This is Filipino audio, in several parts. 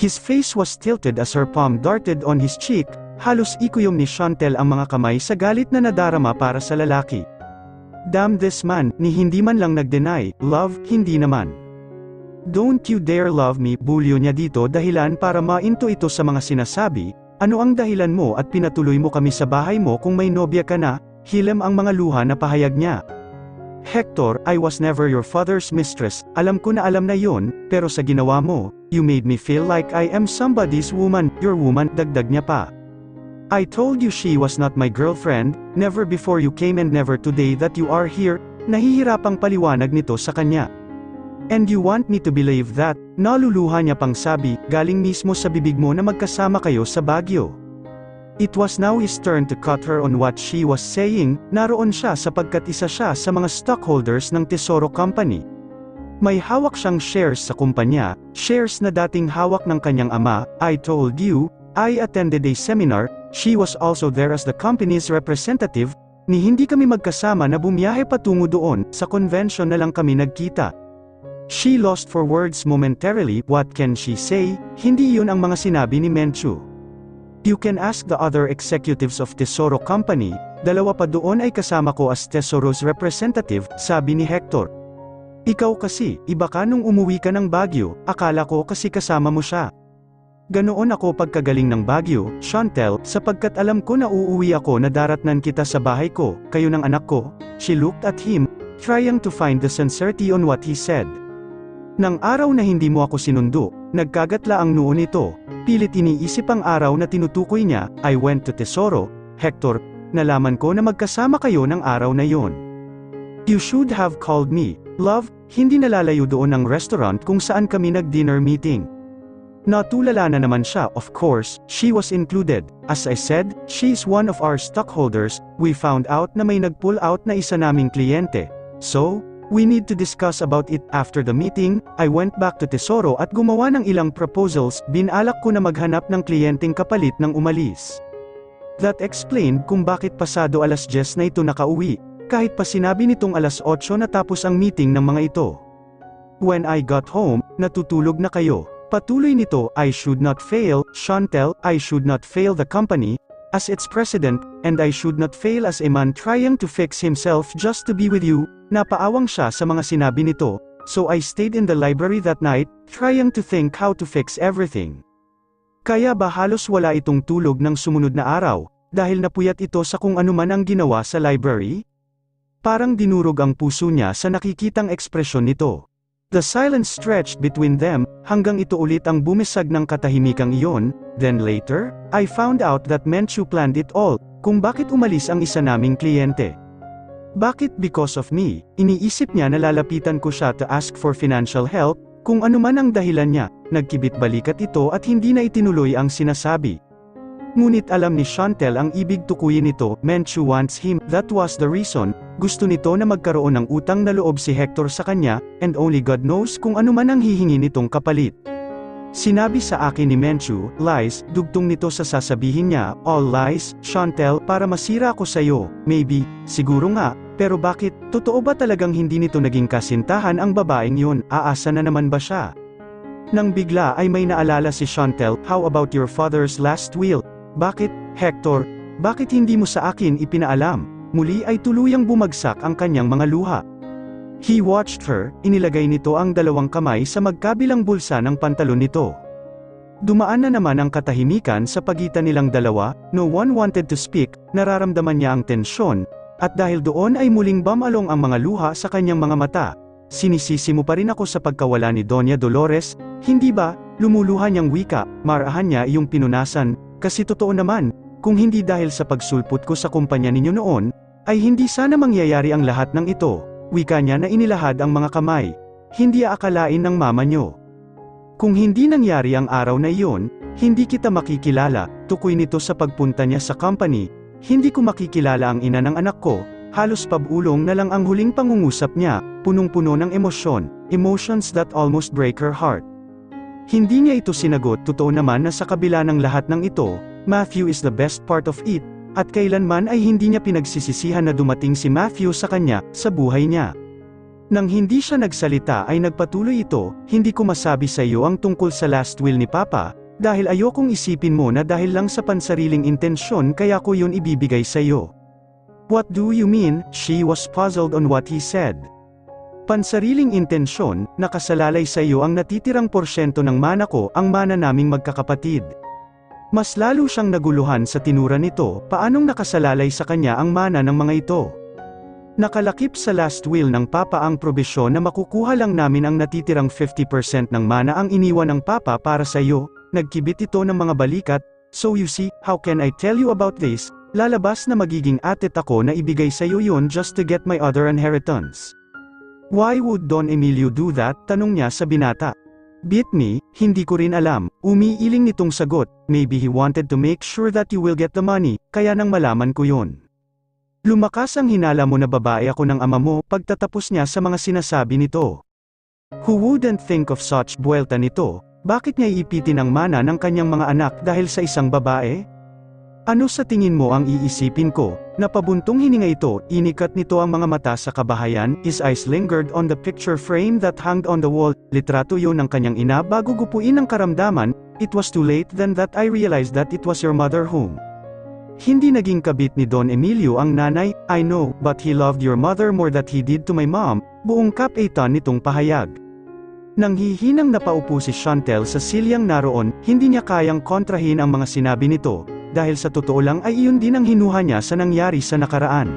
His face was tilted as her palm darted on his cheek, halos ikuyom ni Chantel ang mga kamay sa galit na nadarama para sa lalaki. Damn this man, ni hindi man lang nag-deny, love, hindi naman. Don't you dare love me, bulyo niya dito dahilan para mainto ito sa mga sinasabi, ano ang dahilan mo at pinatuloy mo kami sa bahay mo kung may nobya ka na, hilam ang mga luha na pahayag niya. Hector, I was never your father's mistress, alam ko na alam na yon, pero sa ginawa mo, you made me feel like I am somebody's woman, your woman, dagdag niya pa. I told you she was not my girlfriend, never before you came and never today that you are here, nahihirapang paliwanag nito sa kanya. And you want me to believe that, naluluha niya pang sabi, galing mismo sa bibig mo na magkasama kayo sa Baguio. It was now his turn to cut her on what she was saying, naroon siya sapagkat isa siya sa mga stockholders ng Tesoro Company. May hawak siyang shares sa kumpanya, shares na dating hawak ng kanyang ama. I told you, I attended a seminar, she was also there as the company's representative, ni hindi kami magkasama na bumiyahe patungo doon, sa convention na lang kami nagkita. She lost for words momentarily, what can she say, hindi yun ang mga sinabi ni Menchu. You can ask the other executives of Tesoro Company, dalawa pa doon ay kasama ko as Tesoro's representative, sabi ni Hector. Ikaw kasi, iba ka nung umuwi ka ng Baguio, akala ko kasi kasama mo siya. Ganoon ako pagkagaling ng Baguio, Chantel, sapagkat alam ko na uuwi ako na daratnan kita sa bahay ko, kayo ng anak ko. She looked at him, trying to find the sincerity on what he said. Nang araw na hindi mo ako sinundo, nagkagatla ang noo nito, pilit iniisip ang araw na tinutukoy niya, I went to Tesoro, Hector, nalaman ko na magkasama kayo ng araw na yon. You should have called me, love, hindi nalalayo doon ang restaurant kung saan kami nag-dinner meeting. Natulala na naman siya, of course, she was included, as I said, she is one of our stockholders, we found out na may nag-pull out na isa naming kliyente, so, we need to discuss about it. After the meeting, I went back to Tesoro at gumawa ng ilang proposals, binalak ko na maghanap ng kliyenteng kapalit ng umalis. That explained kung bakit pasado alas 10 na ito nakauwi, kahit pa sinabi nitong alas 8 natapos ang meeting ng mga ito. When I got home, natutulog na kayo. Patuloy nito, I should not fail, Chantel, I should not fail the company, as its president, and I should not fail as a man trying to fix himself just to be with you. Napaawang siya sa mga sinabi nito, so I stayed in the library that night, trying to think how to fix everything. Kaya ba halos wala itong tulog ng sumunod na araw, dahil napuyat ito sa kung anuman ang ginawa sa library? Parang dinurog ang puso niya sa nakikitang ekspresyon nito. The silence stretched between them, hanggang ito ulit ang bumisag ng katahimikang iyon. Then later, I found out that Menchu planned it all, kung bakit umalis ang isa naming kliyente. Bakit because of me, iniisip niya na lalapitan ko siya to ask for financial help, kung anuman ang dahilan niya, nagkibit balikat ito at hindi na itinuloy ang sinasabi. Ngunit alam ni Chantel ang ibig tukuyin nito, Menchu wants him, that was the reason, gusto nito na magkaroon ng utang na loob si Hector sa kanya, and only God knows kung anuman ang hihingi nitong kapalit. Sinabi sa akin ni Menchu, lies, dugtong nito sa sasabihin niya, all lies, Chantel, para masira ako sayo, maybe, siguro nga, pero bakit, totoo ba talagang hindi nito naging kasintahan ang babaeng yun, aasa na naman ba siya? Nang bigla ay may naalala si Chantel, how about your father's last will? Bakit, Hector, bakit hindi mo sa akin ipinaalam? Muli ay tuluyang bumagsak ang kanyang mga luha. He watched her, inilagay nito ang dalawang kamay sa magkabilang bulsa ng pantalon nito. Dumaan na naman ang katahimikan sa pagitan nilang dalawa, no one wanted to speak, nararamdaman niya ang tensyon, at dahil doon ay muling bumalong ang mga luha sa kanyang mga mata. Sinisisi mo pa rin ako sa pagkawala ni Doña Dolores, hindi ba? Lumuluha niyang wika, marahan niya iyong pinunasan, kasi totoo naman, kung hindi dahil sa pagsulpot ko sa kumpanya ninyo noon, ay hindi sana mangyayari ang lahat ng ito. Wika niya na inilahad ang mga kamay. Hindi aakalain ng mama niyo. Kung hindi nangyari ang araw na iyon, hindi kita makikilala, tukoy nito sa pagpunta niya sa company. Hindi ko makikilala ang ina ng anak ko, halos pabulong na lang ang huling pangungusap niya, punong-puno ng emosyon, emotions that almost break her heart. Hindi niya ito sinagot, totoo naman na sa kabila ng lahat ng ito, Matthew is the best part of it, at kailanman ay hindi niya pinagsisisihan na dumating si Matthew sa kanya, sa buhay niya. Nang hindi siya nagsalita ay nagpatuloy ito, hindi ko masabi sa iyo ang tungkol sa last will ni Papa, dahil ayokong isipin mo na dahil lang sa pansariling intensyon kaya ko yun ibibigay sa iyo. What do you mean? She was puzzled on what he said. Pansariling intensyon, nakasalalay sa iyo ang natitirang porsyento ng mana ko, ang mana naming magkakapatid. Mas lalo siyang naguluhan sa tinura nito, paanong nakasalalay sa kanya ang mana ng mga ito? Nakalakip sa last will ng Papa ang probisyon na makukuha lang namin ang natitirang 50% ng mana ang iniwan ng Papa para sa iyo, nagkibit ito ng mga balikat, so you see, how can I tell you about this? Lalabas na magiging atit ako na ibigay sa iyo yun just to get my other inheritance. Why would Don Emilio do that? Tanong niya sa binata. Beat me, hindi ko rin alam, umiiling nitong sagot, maybe he wanted to make sure that you will get the money, kaya nang malaman ko yun. Lumakas ang hinala mo na babae ako ng ama mo, pagtatapos niya sa mga sinasabi nito. Who wouldn't think of such buwelta nito? Bakit niya iipitin ang mana ng kanyang mga anak dahil sa isang babae? Ano sa tingin mo ang iisipin ko? Napabuntong hininga ito, inikat nito ang mga mata sa kabahayan, his eyes lingered on the picture frame that hung on the wall, litrato yun ng kanyang ina bago gupuin ang karamdaman, it was too late then that I realized that it was your mother whom. Hindi naging kabit ni Don Emilio ang nanay, I know, but he loved your mother more than he did to my mom, buong kapeitan nitong pahayag. Nang hihinang napaupo si Chantel sa silyang naroon, hindi niya kayang kontrahin ang mga sinabi nito, dahil sa totoo lang ay iyon din ang hinuha niya sa nangyari sa nakaraan.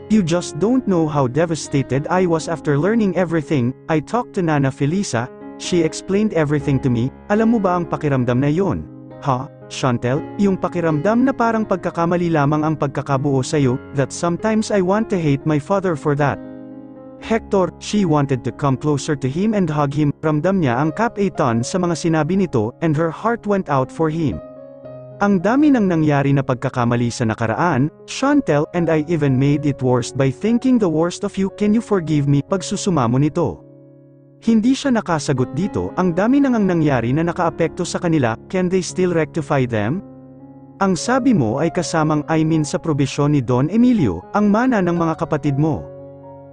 You just don't know how devastated I was after learning everything. I talked to Nana Felisa, she explained everything to me, alam mo ba ang pakiramdam na yon? Ha? Chantel, yung pakiramdam na parang pagkakamali lamang ang pagkakabuo sa'yo, that sometimes I want to hate my father for that. Hector, she wanted to come closer to him and hug him, ramdam niya ang kapeitan sa mga sinabi nito, and her heart went out for him. Ang dami ng nangyari na pagkakamali sa nakaraan, Chantel, and I even made it worse by thinking the worst of you, can you forgive me, pagsusumamo nito. Hindi siya nakasagot dito, ang dami nang ang nangyari na nakaapekto sa kanila, can they still rectify them? Ang sabi mo ay kasamang I mean sa probisyon ni Don Emilio, ang mana ng mga kapatid mo.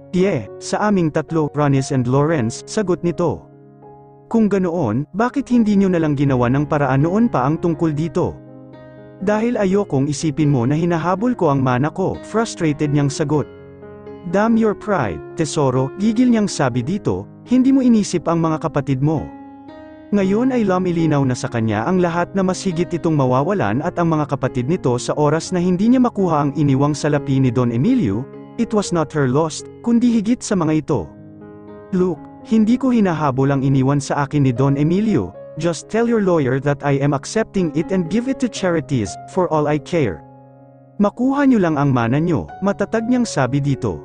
Yeah, sa aming tatlo, Ronis and Lawrence, sagot nito. Kung ganoon, bakit hindi nyo nalang ginawa ng paraan noon pa ang tungkol dito? Dahil ayokong isipin mo na hinahabol ko ang mana ko, frustrated niyang sagot. Damn your pride, tesoro, gigil niyang sabi dito, hindi mo inisip ang mga kapatid mo. Ngayon ay lumilinaw na sa kanya ang lahat na mas higit itong mawawalan at ang mga kapatid nito sa oras na hindi niya makuha ang iniwang salapi ni Don Emilio, it was not her loss, kundi higit sa mga ito. Look, hindi ko hinahabol ang iniwan sa akin ni Don Emilio, just tell your lawyer that I am accepting it and give it to charities, for all I care. Makuha niyo lang ang mana niyo, matatag niyang sabi dito.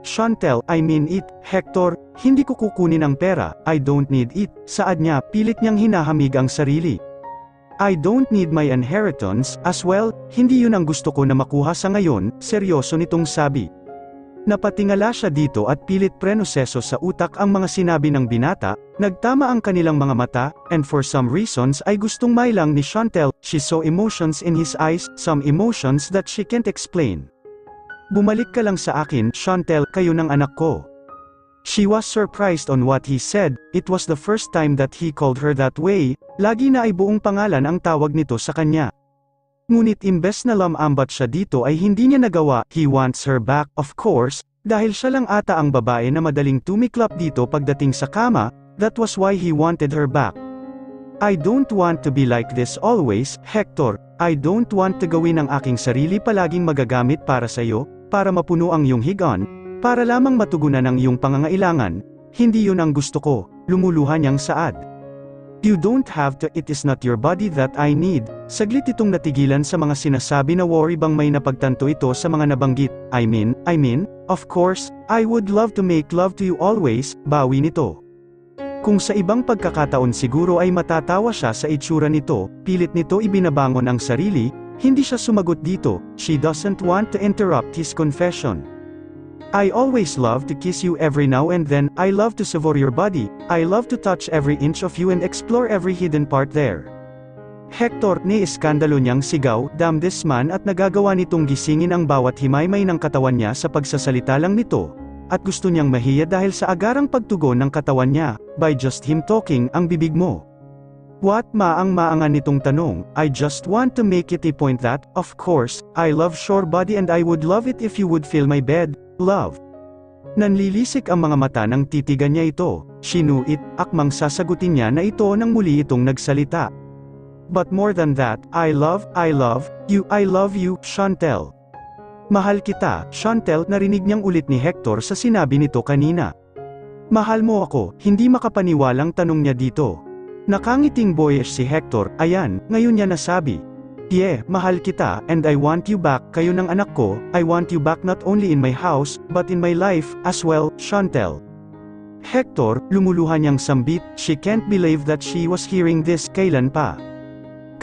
Chantel, I mean it, Hector, hindi ko kukunin ang pera, I don't need it, saad niya, pilit niyang hinahamig ang sarili. I don't need my inheritance, as well, hindi yun ang gusto ko na makuha sa ngayon, seryoso nitong sabi. Napatingala siya dito at pilit prenoseso sa utak ang mga sinabi ng binata, nagtama ang kanilang mga mata, and for some reasons ay gustong mailang ni Chantel, she saw emotions in his eyes, some emotions that she can't explain. Bumalik ka lang sa akin, Chantel, kayo ng anak ko. She was surprised on what he said, it was the first time that he called her that way, lagi na ay buong pangalan ang tawag nito sa kanya. Ngunit imbes na lamambat siya dito ay hindi niya nagawa, he wants her back, of course, dahil siya lang ata ang babae na madaling tumiklap dito pagdating sa kama, that was why he wanted her back. I don't want to be like this always, Hector, I don't want to gawin ang aking sarili palaging magagamit para sa'yo, para mapuno ang iyong higaan, para lamang matugunan ang iyong pangangailangan, hindi yun ang gusto ko, lumuluha niyang saad. You don't have to, it is not your body that I need. Saglit itong natigilan sa mga sinasabi na worry bang may napagtanto ito sa mga nabanggit, I mean, of course, I would love to make love to you always, bawi nito. Kung sa ibang pagkakataon siguro ay matatawa siya sa itsura nito, pilit nito ibinabangon ang sarili, hindi siya sumagot dito, she doesn't want to interrupt his confession. I always love to kiss you every now and then, I love to savor your body, I love to touch every inch of you and explore every hidden part there. Hector, ni-iskandalo niyang sigaw, damn this man at nagagawa nitong gisingin ang bawat himaymay ng katawan niya sa pagsasalita lang nito. at gusto niyang mahiya dahil sa agarang pagtugon ng katawan niya, by just him talking ang bibig mo. What maang-maangan nitong tanong, I just want to make it a point that, of course, I love your body and I would love it if you would fill my bed, love. Nanlilisik ang mga mata ng titigan niya ito, sinuit, akmang sasagutin niya na ito nang muli itong nagsalita. But more than that, I love you, Chantel. Mahal kita, Chantel, narinig niyang ulit ni Hector sa sinabi nito kanina. Mahal mo ako, hindi makapaniwalang tanong niya dito. Nakangiting boyish si Hector, ayan, ngayon niya nasabi. Yeah, mahal kita, and I want you back, kayo ng anak ko, I want you back not only in my house, but in my life, as well, Chantel. Hector, lumuluhan niyang sambit, she can't believe that she was hearing this, kailan pa?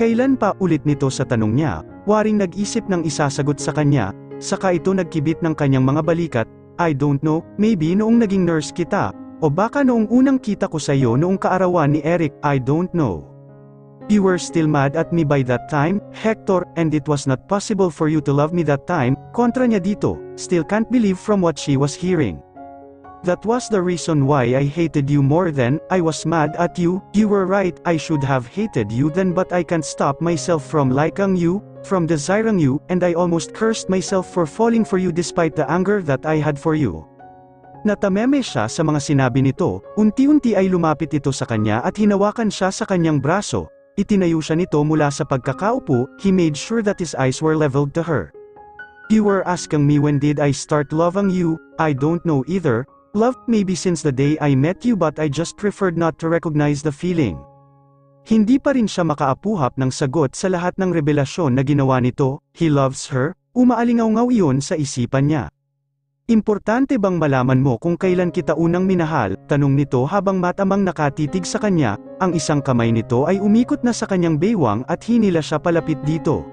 Kailan pa ulit nito sa tanong niya, waring nag-isip ng isasagot sa kanya, saka ito nagkibit ng kanyang mga balikat, I don't know, maybe noong naging nurse kita, o baka noong unang kita ko sa iyo noong kaarawan ni Eric, I don't know. You were still mad at me by that time, Hector, and it was not possible for you to love me that time, kontra niya dito, still can't believe from what she was hearing. That was the reason why I hated you more then, I was mad at you, you were right, I should have hated you then but I can't stop myself from liking you, from desiring you, and I almost cursed myself for falling for you despite the anger that I had for you. Natameme siya sa mga sinabi nito, unti-unti ay lumapit ito sa kanya at hinawakan siya sa kanyang braso, itinayo siya nito mula sa pagkakaupo, he made sure that his eyes were leveled to her. You were asking me when did I start loving you, I don't know either. Love, maybe since the day I met you but I just preferred not to recognize the feeling. Hindi pa rin siya makaapuhap ng sagot sa lahat ng revelasyon na ginawa nito, he loves her, umaalingaw-ngaw iyon sa isipan niya. Importante bang malaman mo kung kailan kita unang minahal, tanong nito habang matamang nakatitig sa kanya, ang isang kamay nito ay umikot na sa kanyang baywang at hinila siya palapit dito.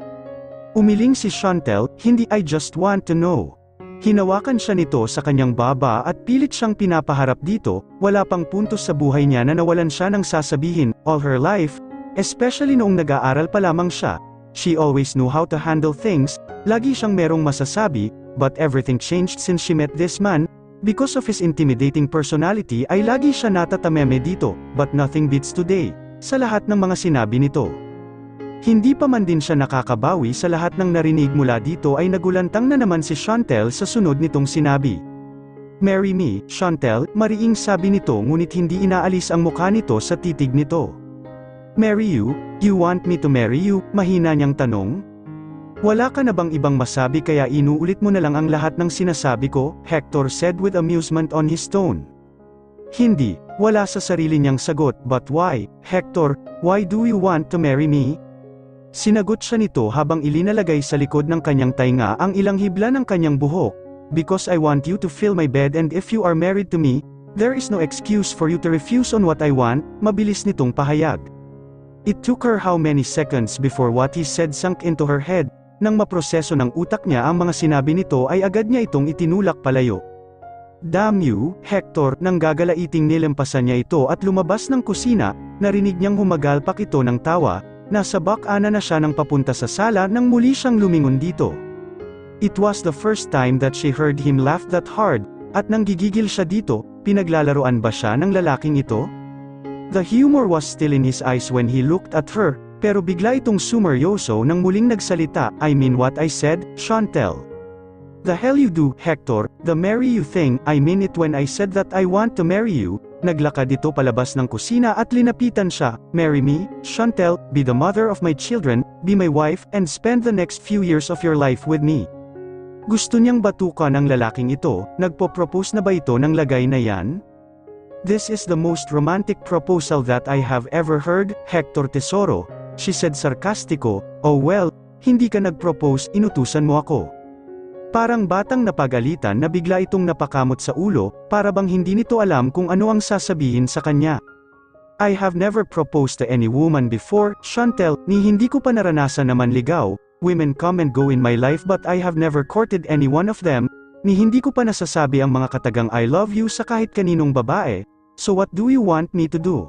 Umiling si Chantel, hindi I just want to know. Hinawakan siya nito sa kanyang baba at pilit siyang pinapaharap dito, wala pang puntos sa buhay niya na nawalan siya ng sasabihin, all her life, especially noong nag-aaral pa lamang siya, she always knew how to handle things, lagi siyang merong masasabi, but everything changed since she met this man, because of his intimidating personality ay lagi siya natatameme dito, but nothing beats today, sa lahat ng mga sinabi nito. Hindi pa man din siya nakakabawi sa lahat ng narinig mula dito ay nagulantang na naman si Chantel sa sunod nitong sinabi. Marry me, Chantel, mariing sabi nito ngunit hindi inaalis ang mukha nito sa titig nito. Marry you? You want me to marry you? Mahina niyang tanong. Wala ka na bang ibang masabi kaya inuulit mo na lang ang lahat ng sinasabi ko? Hector said with amusement on his tone. Hindi, wala sa sarili niyang sagot, but why, Hector, why do you want to marry me? Sinagot siya nito habang ilinalagay sa likod ng kanyang tainga ang ilang hibla ng kanyang buhok, because I want you to fill my bed and if you are married to me, there is no excuse for you to refuse on what I want, mabilis nitong pahayag. It took her how many seconds before what he said sunk into her head, nang maproseso ng utak niya ang mga sinabi nito ay agad niya itong itinulak palayo. Damn you, Hector, nang gagalaiting nilampasan niya ito at lumabas ng kusina, narinig niyang humagalpak ito ng tawa, nasa bakana na siya nang papunta sa sala nang muli siyang lumingon dito. It was the first time that she heard him laugh that hard, at nang gigigil siya dito, pinaglalaroan ba siya ng lalaking ito? The humor was still in his eyes when he looked at her, pero bigla itong sumeryoso nang muling nagsalita, I mean what I said, Chantel. The hell you do, Hector, the marry you thing, I mean it when I said that I want to marry you. Naglakad ito palabas ng kusina at linapitan siya, marry me, Chantel, be the mother of my children, be my wife, and spend the next few years of your life with me. Gusto niyang batukan ang lalaking ito, nagpo-propose na ba ito ng lagay na yan? This is the most romantic proposal that I have ever heard, Hector Tesoro, she said sarcastiko, oh well, hindi ka nag-propose, inutusan mo ako. Parang batang napagalitan na bigla itong napakamot sa ulo, para bang hindi nito alam kung ano ang sasabihin sa kanya. I have never proposed to any woman before, Chantel, ni hindi ko pa naranasan na manligaw, women come and go in my life but I have never courted any one of them, ni hindi ko pa nasasabi ang mga katagang I love you sa kahit kaninong babae, so what do you want me to do?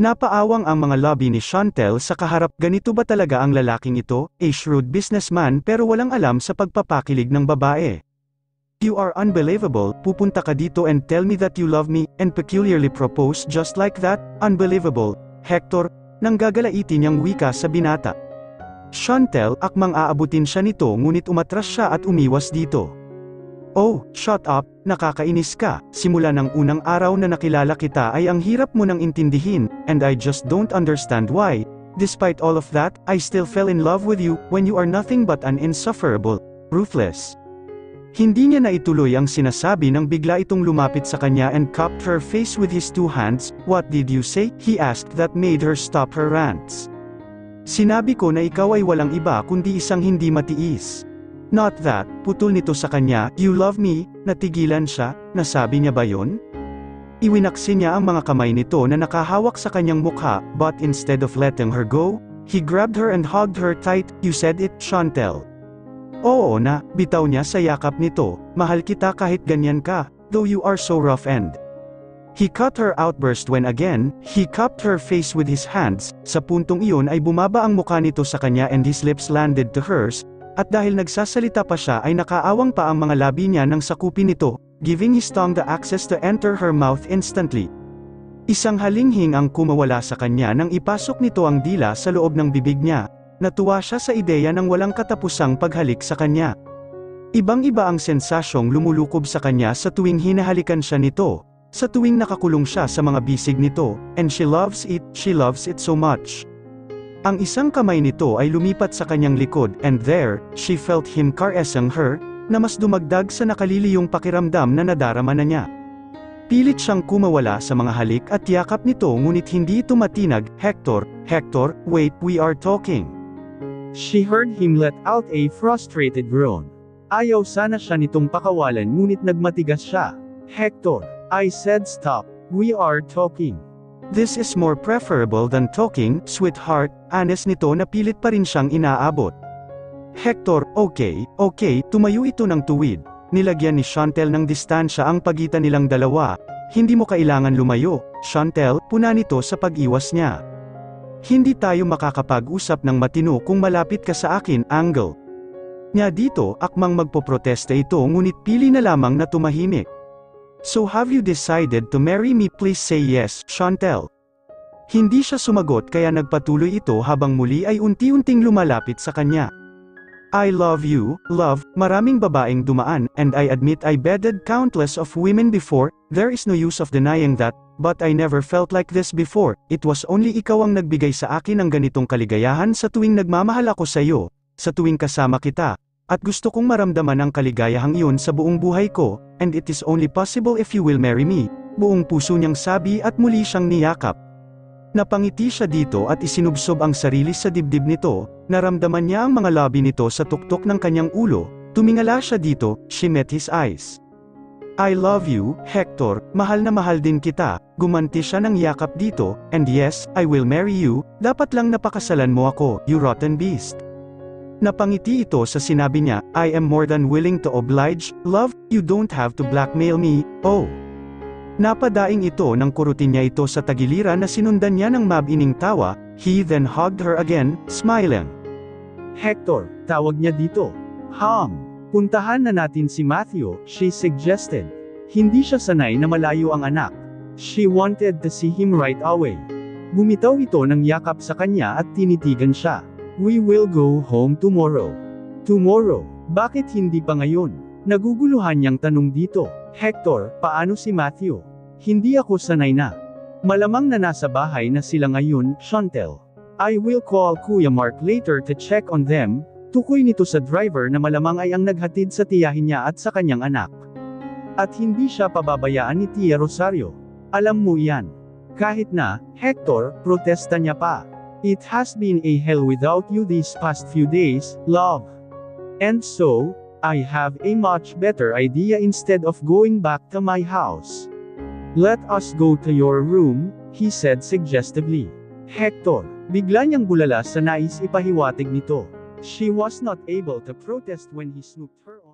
Napaawang ang mga labi ni Chantel sa kaharap, ganito ba talaga ang lalaking ito, a shrewd businessman pero walang alam sa pagpapakilig ng babae. You are unbelievable, pupunta ka dito and tell me that you love me, and peculiarly propose just like that, unbelievable, Hector, nang gagalaiti niyang wika sa binata. Chantel, akmang aabutin siya nito ngunit umatras siya at umiwas dito. Oh, shut up, nakakainis ka, simula ng unang araw na nakilala kita ay ang hirap mo nang intindihin, and I just don't understand why, despite all of that, I still fell in love with you, when you are nothing but an insufferable, ruthless. Hindi niya naituloy ang sinasabi nang bigla itong lumapit sa kanya and cupped her face with his two hands. What did you say? He asked that made her stop her rants. Sinabi ko na ikaw ay walang iba kundi isang hindi matiis. Not that, putol nito sa kanya, you love me, natigilan siya, nasabi niya ba yun? Iwinaksi niya ang mga kamay nito na nakahawak sa kanyang mukha, but instead of letting her go, he grabbed her and hugged her tight. You said it, Chantel. Oo na, bitaw niya sa yakap nito, mahal kita kahit ganyan ka, though you are so rough and. He cut her outburst when again, he cupped her face with his hands, sa puntong iyon ay bumaba ang mukha nito sa kanya and his lips landed to hers, at dahil nagsasalita pa siya ay nakaawang pa ang mga labi niya nang sakupin nito, giving his tongue the access to enter her mouth instantly. Isang halinghing ang kumawala sa kanya nang ipasok nito ang dila sa loob ng bibig niya. Natuwa siya sa ideya ng walang katapusang paghalik sa kanya. Ibang-iba ang sensasyong lumulukob sa kanya sa tuwing hinahalikan siya nito, sa tuwing nakakulong siya sa mga bisig nito, and she loves it so much. Ang isang kamay nito ay lumipat sa kanyang likod, and there, she felt him caressing her, na mas dumagdag sa nakaliliyong pakiramdam na nadarama na niya. Pilit siyang kumawala sa mga halik at yakap nito ngunit hindi ito matinag. Hector, wait, we are talking. She heard him let out a frustrated groan. Ayaw sana siya nitong pakawalan ngunit nagmatigas siya. Hector, I said stop, we are talking. This is more preferable than talking, sweetheart, anes nito na pilit pa rin siyang inaabot. Hector, okay, tumayo ito ng tuwid. Nilagyan ni Chantel ng distansya ang pagitan nilang dalawa. Hindi mo kailangan lumayo, Chantel, puna nito sa pag-iwas niya. Hindi tayo makakapag-usap ng matino kung malapit ka sa akin, Angle. Nya dito, akmang magpoprotesta ito ngunit pili na lamang na tumahimik. So have you decided to marry me? Please say yes, Chantel. Hindi siya sumagot kaya nagpatuloy ito habang muli ay unti-unting lumalapit sa kanya. I love you, love, maraming babaeng dumaan, and I admit I bedded countless of women before, there is no use of denying that, but I never felt like this before, it was only ikaw ang nagbigay sa akin ng ganitong kaligayahan sa tuwing nagmamahal ako sa iyo, sa tuwing kasama kita, at gusto kong maramdaman ang kaligayahang iyon sa buong buhay ko, and it is only possible if you will marry me, buong puso niyang sabi at muli siyang niyakap. Napangiti siya dito at isinubsob ang sarili sa dibdib nito, naramdaman niya ang mga labi nito sa tuktok ng kanyang ulo, tumingala siya dito, she met his eyes. I love you, Hector, mahal na mahal din kita, gumanti siya ng yakap dito, and yes, I will marry you, dapat lang napakasalan mo ako, you rotten beast. Napangiti ito sa sinabi niya, I am more than willing to oblige, love, you don't have to blackmail me, oh. Napadaing ito nang kurutin niya ito sa tagiliran na sinundan niya ng mabining tawa, he then hugged her again, smiling. Hector, tawag niya dito. Puntahan na natin si Matthew, she suggested. Hindi siya sanay na malayo ang anak. She wanted to see him right away. Bumitaw ito ng yakap sa kanya at tinitigan siya. We will go home tomorrow. Tomorrow? Bakit hindi pa ngayon? Naguguluhan niyang tanong dito. Hector, paano si Matthew? Hindi ako sanay na. Malamang na nasa bahay na sila ngayon, Chantel. I will call Kuya Mark later to check on them. Tukoy nito sa driver na malamang ay ang naghatid sa tiyahin niya at sa kanyang anak. At hindi siya pababayaan ni Tia Rosario. Alam mo yan. Kahit na, Hector, protesta niya pa. It has been a hell without you these past few days, love. And so, I have a much better idea instead of going back to my house. Let us go to your room, he said suggestively. Hector, bigla niyang bulala sa nais ipahiwatig nito. She was not able to protest when he snooped her on